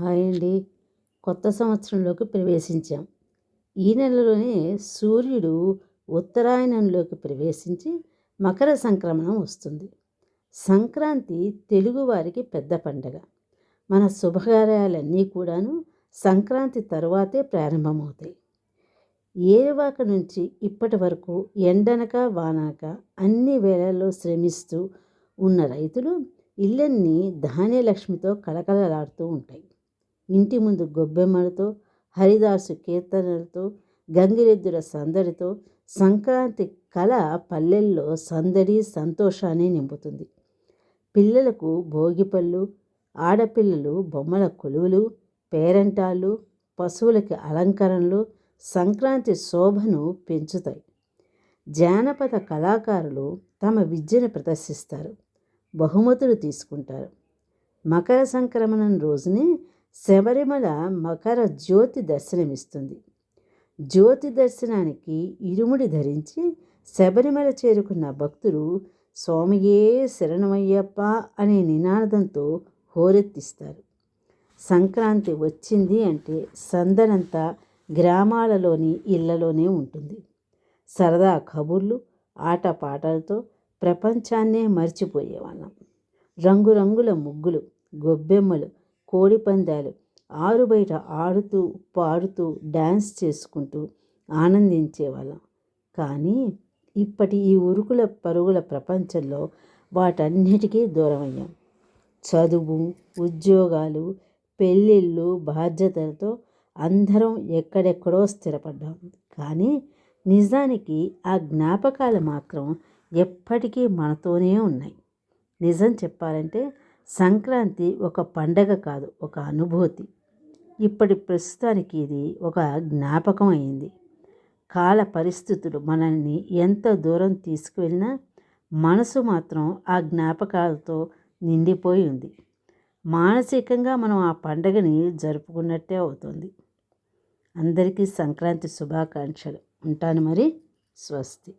Hi అండి. కొత్త సంవత్సరంలోకి ప్రవేశించాం. ఈ నెలలోనే సూర్యుడు ఉత్తరాయణంలోకి ప్రవేశించి మకర సంక్రమణం వస్తుంది. సంక్రాంతి తెలుగువారికి పెద్ద పండగ. మన శుభకార్యాలన్నీ కూడాను సంక్రాంతి తరువాతే ప్రారంభమవుతాయి. ఏరువాక నుంచి ఇప్పటి వరకు ఎండనక వానక అన్ని వేళల్లో శ్రమిస్తూ ఉన్న రైతులు ఇళ్ళన్నీ ధాన్యలక్ష్మితో కళకళలాడుతూ ఉంటాయి. ఇంటి ముందు గొబ్బెమ్మలతో, హరిదాసు కీర్తనలతో, గంగిరెద్దుల సందడితో సంక్రాంతి కళ పల్లెల్లో సందడి సంతోషాన్ని నింపుతుంది. పిల్లలకు భోగిపళ్ళు, ఆడపిల్లలు బొమ్మల కొలువులు, పేరంటాళ్ళు, పశువులకి అలంకరణలు సంక్రాంతి శోభను పెంచుతాయి. జానపద కళాకారులు తమ విద్యను ప్రదర్శిస్తారు, బహుమతులు తీసుకుంటారు. మకర సంక్రమణం రోజునే శబరిమల మకర జ్యోతి దర్శనమిస్తుంది. జ్యోతి దర్శనానికి ఇరుముడి ధరించి శబరిమల చేరుకున్న భక్తులు స్వామియే శరణమయ్యప్ప అనే నినాదంతో హోరెత్తిస్తారు. సంక్రాంతి వచ్చింది అంటే సందనంతా గ్రామాలలోని ఇళ్లలోనే ఉంటుంది. సరదా కబుర్లు, ఆటపాటలతో ప్రపంచాన్నే మర్చిపోయేవాళ్ళం. రంగురంగుల ముగ్గులు, గొబ్బెమ్మలు, కోడిపందాలు, ఆరుబయట ఆడుతూ పాడుతూ డ్యాన్స్ చేసుకుంటూ ఆనందించేవాళ్ళం. కానీ ఇప్పటి ఈ ఉరుకుల పరుగుల ప్రపంచంలో వాటన్నిటికీ దూరమయ్యాం. చదువు, ఉద్యోగాలు, పెళ్ళిళ్ళు, బాధ్యతలతో అందరం ఎక్కడెక్కడో స్థిరపడ్డాం. కానీ నిజానికి ఆ జ్ఞాపకాలు మాత్రం ఎప్పటికీ మనతోనే ఉన్నాయి. నిజం చెప్పాలంటే సంక్రాంతి ఒక పండగ కాదు, ఒక అనుభూతి. ఇప్పటి ప్రస్తుతానికి ఇది ఒక జ్ఞాపకం అయింది. కాల పరిస్థితులు మనల్ని ఎంత దూరం తీసుకువెళ్ళినా మనసు మాత్రం ఆ జ్ఞాపకాలతో నిండిపోయి ఉంది. మానసికంగా మనం ఆ పండగని జరుపుకున్నట్టే అవుతుంది. అందరికీ సంక్రాంతి శుభాకాంక్షలు. ఉంటాను మరి. స్వస్తి.